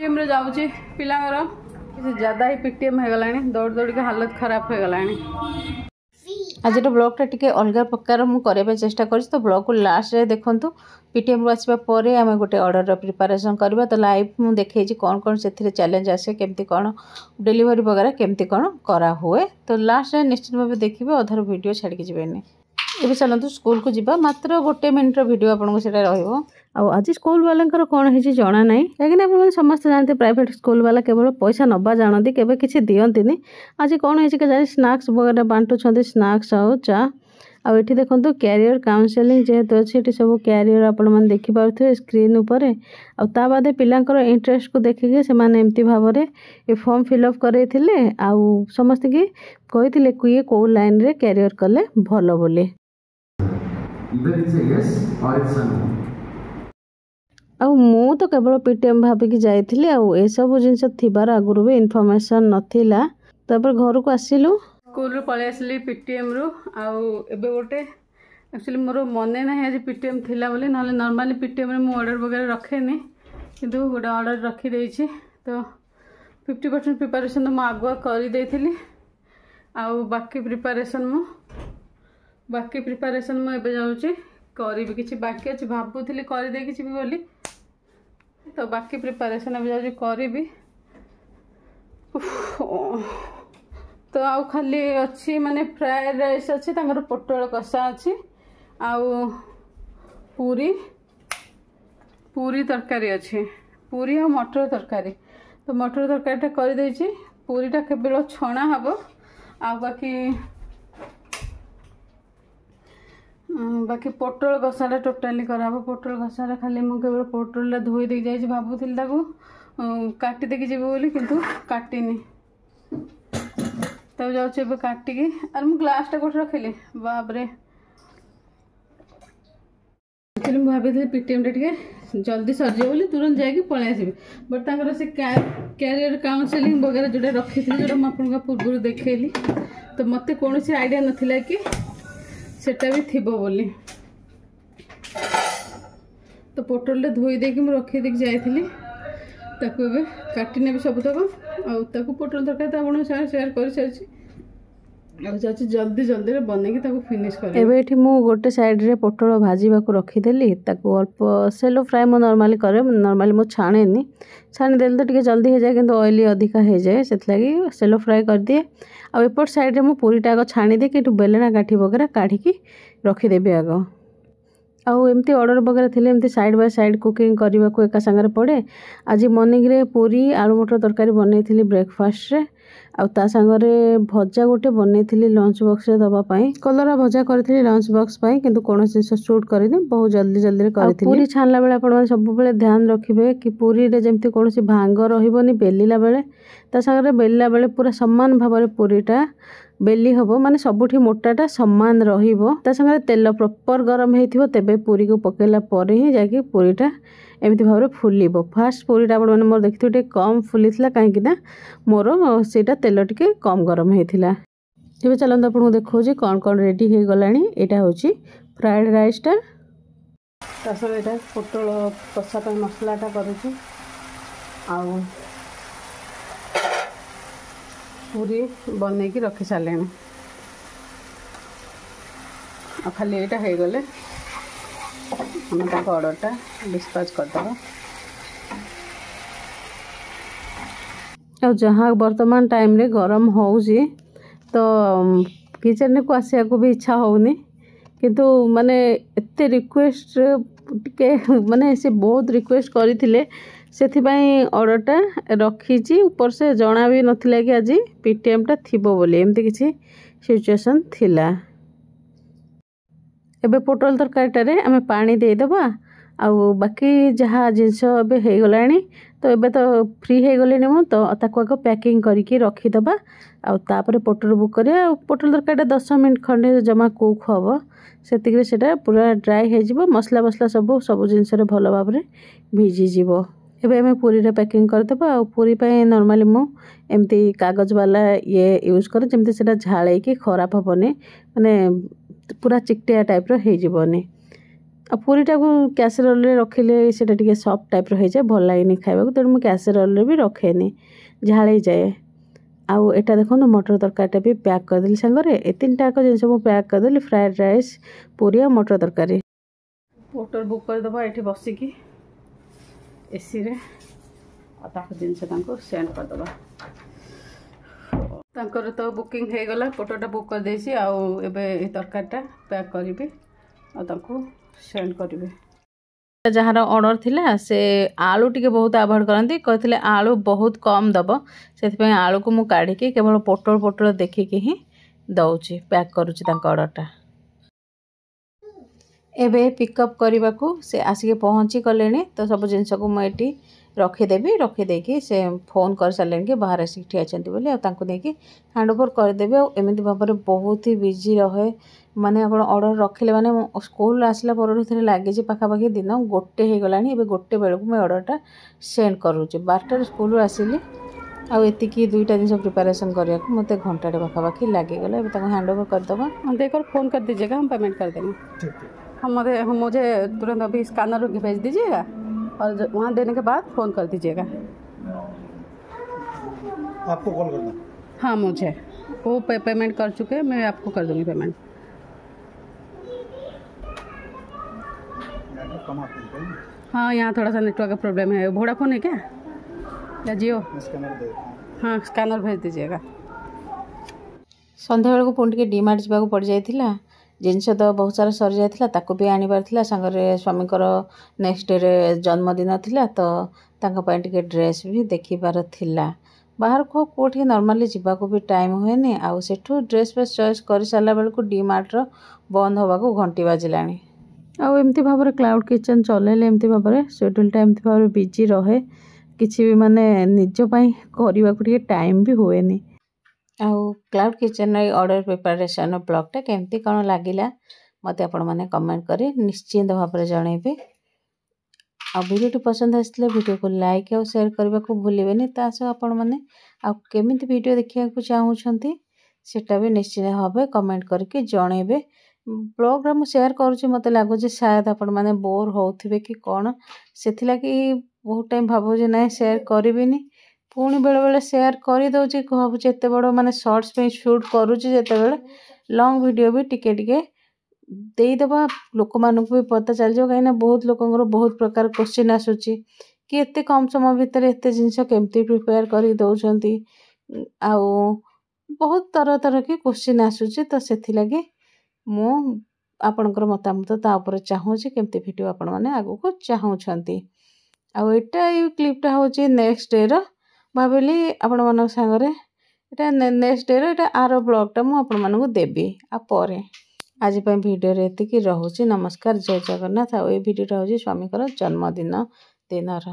PTM रे जाऊँगी पिलांगर किसी ज़्यादा ही पीटीएम हो गलानी दौड़ दौड़ के हालत खराब हो गलानी। आज ब्लॉगटा टिके अलग प्रकार मुझे चेष्टा कर तो ब्लॉग को लास्ट रे देखंतु पीटीएम रू आसवा पर आम गोटे ऑर्डर प्रिपरेशन करवा तो लाइव मुझे देखी कौन कौन से चैलेंज आसे केमती कौन डिलीवरी वगैरह केमती कौन करा हुए तो लास्ट रे निश्चित भाव देखिए अधर वीडियो छाड़ी जीवेनि। ये चलतु स्कूल को जीवा मात्र गोटे मिनिट्र वीडियो आपको आज स्कूल वाला कौन है जना ना कहीं समस्त जानते प्राइवेट स्कूल वाला केवल पैसा नवा जानती केवे किसी दियंती आज कौन है स्नैक्स वगैरह बांटुंट स्नैक्स आउ चा आठी देखो कैरियर काउंसलिंग जेहेतु अच्छे ये सब कैरियर आपण मैंने देखिपे स्क्रीन उपर आदे पिलांकर इंटरेस्ट को देखिए से एमती भाव में फॉर्म फिलअप करते समस्त की कही किए कौ लाइन रे कैरियर कले भल बोली मु तो केवल पीटीएम भाविक जाइली आ सब जिनस थिबार आगुरु भी इनफॉरमेशन नथिला तापर घर को आसिलु स्कूल रू पळै आसली पीटीएम रू एबे गोटे एक्चुअली मोर मने ना आज पीटीएम थिला बोली ना नॉर्मली पीटीएम रे मु ऑर्डर वगैरह रखेनी किंतु गोटे ऑर्डर रखी देछि तो 50% प्रिपरेशन तो मु आगुआ कर देथिली बाकी प्रिपरेशन मु एबे जाउछि करिबि किछि बाकी अछि भाबुथिली कर दे किछि बोली तो बाकी प्रिपरेशन अभी जाउछि करिबि तो आउ खाली अच्छी माने फ्राइड राइस अच्छी तांगर पोटल कषा अच्छी आउ पूरी तरकारी अच्छी पूरी और मटर तरकारी तो मटर तरकारीटा कर देछि पूरीटा केवल छणा हबो आ बाकी पोटल कषाटा टोटाली कराबो पोटल कषाटा खाली मु केवल पोटलटा धोई दे जाइछि भाबुथिल ताकू काटी देकी जीवो बोली किंतु काटिनी तब जाऊँ ए काटिकी आर मु ग्लासटा गोटे रखिली बाबरे एक्चुअली भाभी पीटीएमटा टे जल्दी सरजे बोली तुरंत जाकि पलि आसबि बट तांकर से कैरियर काउंसलिंग वगैरह जोटा रखी जोटा मुझे पूर्व देखली तो मत कौन आइडिया नाला कि सेटा भी थी बोली तो पोटलटा धोई देकी मुझे रखी जाइली ताकू काटी नेबी सबतक पोटल तरकारी तो आपको शेयर कर सारी जल्दी जल्दी बनईकी फिनिश कर एबे मु गोटे साइड रे पोटल भाजीबा को रखीदेली ताकू अल्प सेलो फ्राए मु नॉर्मली करे नॉर्मली मु छाणेनी छाणीदेली तो टिके जल्दी हो जाए किंतु ऑयली अधिका हो जाए से सेलो फ्राए कर दिए आ एपट साइड रे मु पूरीटा आग छाणी दे कि बेलना काठी वगैरह काढ़ी रखीदेवी आग आमती ऑर्डर वगैरह थे एमती साइड बाय साइड कुकिंग करने को एका संगे पड़े आज मॉर्निंग रे पूरी आलू मटर तरकारी बनई ब्रेकफास्ट रे ता संगरे भजा गोटे बनई लंच बॉक्स रे दबा पाई कलरा भजा करी लंच बॉक्स पाई किंतु कौन जिन शूट करनी बहुत जल्दी जल्दी करी पूरी छाणला बेले आप सब ध्यान रखिए कि पूरी रे जमती कौन भांग रही बेलिला बेले ता संगरे बेलिला बेले पूरा सम्मान भाव में पूरीटा बेली हम माने सबुठी मोटाटा सम्मान रहिबो ता संगे तेल प्रॉपर गरम हेथिबो तेबे पूरी को पकेला पर ही जाके पूरीटा एमती भाव में फुलिबो फास्ट पूरीटा आपण माने मोर देखिथि कम फुलीथिला काहेकि ना मोर सेटा तेल टिके कम गरम हेथिला। एबे चलंत आपन देखौजी कौन कौन रेडी हे गलानी एटा होची फ्राइड राइसटा ता संगे एटा पोटल कषा पर मसलाटा करूची आ पूरी बनई की रखी सारे खाली यहाँ हो गले आम ऑर्डरटा डिस्पैच करदे जहाँ वर्तमान टाइम रे गरम होउजी तो किचन को आसिया को भी इच्छा होनी किंतु माने एते रिक्वेस्ट टिके माने से बहुत रिक्वेस्ट करथिले से ऑर्डरटा रखी ऊपर से जना भी नथिला कि आज पीटीएमटा थिबो बोली एमती किसी सिचुएशन थिला। एबे पोटल तरकारीटारे आमे पानी देदेबा आ बाकी जहाँ जिनस एबे हो गलानी तो एबे तो फ्री हो गले मु तो ताको आग पैकिंग करके रखीदबा आउे पोटल बुक करिया पोटल तरकारीटा 10 मिनट खंडे जमा कुक हम से पूरा ड्राई हो मसला मसला सब जिनस भल भाव में भिजी जीवो। एबे हमें पूरी रे पैकिंग करदेबा आ पूरी पे नॉर्मली मु एमती कागज वाला ये यूज करे जमती सेटा झाड़े कि खराब हेनी माने पूरा चिकटिया टाइप रो हो जीवनी ଆଉ ପୁରୀଟାକୁ କ୍ୟାସେରୋଲରେ ରଖିଲେ ସେଇଟା ଟିକେ ସଫ୍ଟ ଟାଇପ୍ର ହେଇଯାଏ, ଭଲ ଲାଗେନି ଖାଇବାକୁ, ତେଣୁ ମୁଁ କ୍ୟାସେରୋଲରେ ବି ରଖେନି, ଝାଳେଇଯାଏ। ଆଉ ଏଇଟା ଦେଖନ୍ତୁ ମଟର ତରକାରୀଟା ବି ପ୍ୟାକ୍ କରିଦେଲି ସାଙ୍ଗରେ। ଏ ତିନିଟାକ ଜିନିଷ ମୁଁ ପ୍ୟାକ୍ କରିଦେଲି, ଫ୍ରାଏଡ଼୍ ରାଇସ୍, ପୁରୀ ଆଉ ମଟର ତରକାରୀ। ହୋଟେଲ ବୁକ୍ କରିଦେବା ଏଠି ବସିକି ଏସିରେ, ଆଉ ତାଙ୍କ ଜିନିଷ ତାଙ୍କୁ ସେଣ୍ଡ କରିଦେବା। ତାଙ୍କର ତ ବୁକିଂ ହେଇଗଲା, ପୋଟଟା ବୁକ୍ କରିଦେଇଛି। ଆଉ ଏବେ ଏ ତରକାରୀଟା ପ୍ୟାକ୍ କରିବି ଆଉ ତାଙ୍କୁ ସେଣ୍ଡ କରିବି। ଯାହାର ଅର୍ଡ଼ର ଥିଲା ସେ ଆଳୁ ଟିକେ ବହୁତ ଆଭଏଡ଼ କରନ୍ତି, କହିଥିଲେ ଆଳୁ ବହୁତ କମ୍ ଦେବ, ସେଥିପାଇଁ ଆଳୁକୁ ମୁଁ କାଢ଼ିକି କେବଳ ପୋଟଳ ଦେଖିକି ହିଁ ଦେଉଛି, ପ୍ୟାକ୍ କରୁଛି ତାଙ୍କ ଅର୍ଡ଼ରଟା। ଏବେ ପିକଅପ୍ କରିବାକୁ ସେ ଆସିକି ପହଞ୍ଚି ଗଲେଣି, ତ ସବୁ ଜିନିଷକୁ ମୁଁ ଏଠି ରଖିଦେବି। ରଖିଦେଇକି ସେ ଫୋନ୍ କରିସାରିଲେଣି କି ବାହାରେ ଆସିକି ଠିଆ ହେଇଛନ୍ତି ବୋଲି, ଆଉ ତାଙ୍କୁ ନେଇକି ହ୍ୟାଣ୍ଡ ଓଭର୍ କରିଦେବି। ଆଉ ଏମିତି ଭାବରେ ବହୁତ ହି ବିଜି ରହେ, ମାନେ ଆପଣ ଅର୍ଡ଼ର ରଖିଲେ ମାନେ ମୁଁ ସ୍କୁଲ ଆସିଲା ପରଠୁ ଥରେ ଲାଗିଛି ପାଖାପାଖି ଦିନ 1 ହେଇଗଲାଣି। ଏବେ 1 ବେଳକୁ ମୁଁ ଅର୍ଡ଼ରଟା ସେଣ୍ଡ କରୁଛି। 12ଟାରେ ସ୍କୁଲରୁ ଆସିଲି, ଆଉ ଏତିକି 2ଟା ଜିନିଷ ପ୍ରିପାରେସନ୍ କରିବାକୁ ମୋତେ ଘଣ୍ଟାଟେ ପାଖାପାଖି ଲାଗିଗଲା। ଏବେ ତାଙ୍କୁ ହ୍ୟାଣ୍ଡ ଓଭର୍ କରିଦେବା। देखकर फ़ोन कर दीजिएगा, हम पेमेंट कर देंगे। मुझे तुरंत अभी स्कैनर भेज दीजिएगा, और वहाँ देने के बाद फ़ोन कर दीजिएगा। आपको कॉल करना? हाँ, मुझे वो पेमेंट कर चुके हैं, मैं आपको कर दूँगी पेमेंट। हाँ, यहाँ थोड़ा सा नेटवर्क का प्रॉब्लम है। वोडाफोन है क्या या जियो? हाँ, स्कैनर भेज दीजिएगा। ସନ୍ଧ୍ୟା ବେଳକୁ ପୁଣି ଟିକେ ଡିମାର୍ଟ ଯିବାକୁ ପଡ଼ିଯାଇଥିଲା। ଜିନିଷ ତ ବହୁତ ସାରା ସରିଯାଇଥିଲା, ତାକୁ ବି ଆଣିବାର ଥିଲା। ସାଙ୍ଗରେ ସ୍ୱାମୀଙ୍କର ନେକ୍ସଟ ଡେରେ ଜନ୍ମଦିନ ଥିଲା, ତ ତାଙ୍କ ପାଇଁ ଟିକେ ଡ୍ରେସ୍ ବି ଦେଖିବାର ଥିଲା। ବାହାରକୁ କେଉଁଠି ନର୍ମାଲି ଯିବାକୁ ବି ଟାଇମ୍ ହୁଏନି, ଆଉ ସେଠୁ ଡ୍ରେସ୍ ଫ୍ରେସ୍ ଚଏସ୍ କରିସାରିଲା ବେଳକୁ ଡିମାର୍ଟର ବନ୍ଦ ହେବାକୁ ଘଣ୍ଟି ବାଜିଲାଣି। ଆଉ ଏମିତି ଭାବରେ କ୍ଲାଉଡ଼ କିଚେନ୍ ଚଲେଇଲେ ଏମିତି ଭାବରେ ସେଡ୍ୟୁଲ୍ଟା ଏମିତି ଭାବରେ ବିଜି ରହେ, କିଛି ବି ମାନେ ନିଜ ପାଇଁ କରିବାକୁ ଟିକେ ଟାଇମ୍ ବି ହୁଏନି। ଆଉ କ୍ଲାଉଡ଼ କିଚେନ୍ର ଏଇ ଅର୍ଡ଼ର ପ୍ରିପାରେସନ୍ ବ୍ଲଗ୍ଟା କେମିତି କ'ଣ ଲାଗିଲା ମୋତେ ଆପଣମାନେ କମେଣ୍ଟ କରି ନିଶ୍ଚିନ୍ତ ଭାବରେ ଜଣାଇବେ। ଆଉ ଭିଡ଼ିଓଟି ପସନ୍ଦ ଆସିଥିଲେ ଭିଡ଼ିଓକୁ ଲାଇକ୍ ଆଉ ସେୟାର କରିବାକୁ ଭୁଲିବେନି। ତା ସହ ଆପଣମାନେ ଆଉ କେମିତି ଭିଡ଼ିଓ ଦେଖିବାକୁ ଚାହୁଁଛନ୍ତି ସେଟା ବି ନିଶ୍ଚିତ ଭାବେ କମେଣ୍ଟ କରିକି ଜଣାଇବେ। ବ୍ଲଗ୍ଟା ମୁଁ ସେୟାର କରୁଛି, ମୋତେ ଲାଗୁଛି ସାୟଦ ଆପଣମାନେ ବୋର୍ ହେଉଥିବେ କି କ'ଣ, ସେଥିଲାଗି ବହୁତ ଟାଇମ୍ ଭାବୁଛି ନାଇଁ ସେୟାର କରିବିନି, ପୁଣି ବେଳେବେଳେ ସେୟାର କରିଦେଉଛି। ଭାବୁଛି ଏତେ ବଡ଼ ମାନେ ସର୍ଟସ୍ ପାଇଁ ସୁଟ୍ କରୁଛି ଯେତେବେଳେ, ଲଙ୍ଗ୍ ଭିଡ଼ିଓ ବି ଟିକେ ଟିକେ ଦେଇଦେବା, ଲୋକମାନଙ୍କୁ ବି ପତା ଚାଲିଯିବ। କାହିଁକିନା ବହୁତ ଲୋକଙ୍କର ବହୁତ ପ୍ରକାର କ୍ୱେଶ୍ଚିନ୍ ଆସୁଛି କି ଏତେ କମ୍ ସମୟ ଭିତରେ ଏତେ ଜିନିଷ କେମିତି ପ୍ରିପେୟାର କରି ଦେଉଛନ୍ତି, ଆଉ ବହୁତ ତର କି କ୍ୱେଶ୍ଚିନ୍ ଆସୁଛି। ତ ସେଥିଲାଗି ମୁଁ ଆପଣଙ୍କର ମତାମତ ତା ଉପରେ ଚାହୁଁଛି, କେମିତି ଭିଡ଼ିଓ ଆପଣମାନେ ଆଗକୁ ଚାହୁଁଛନ୍ତି। ଆଉ ଏଇଟା ଏଇ କ୍ଲିପ୍ଟା ହେଉଛି ନେକ୍ସଟ ଡେର, ଭାବିଲି ଆପଣମାନଙ୍କ ସାଙ୍ଗରେ ଏଇଟା ନେକ୍ସଟ ଡେର ଏଇଟା ଆର ବ୍ଲଗ୍ଟା ମୁଁ ଆପଣମାନଙ୍କୁ ଦେବି। ଆଉ ପରେ ଆଜି ପାଇଁ ଭିଡ଼ିଓରେ ଏତିକି ରହୁଛି। ନମସ୍କାର, ଜୟ ଜଗନ୍ନାଥ। ଆଉ ଏଇ ଭିଡ଼ିଓଟା ହେଉଛି ସ୍ୱାମୀଙ୍କର ଜନ୍ମଦିନର।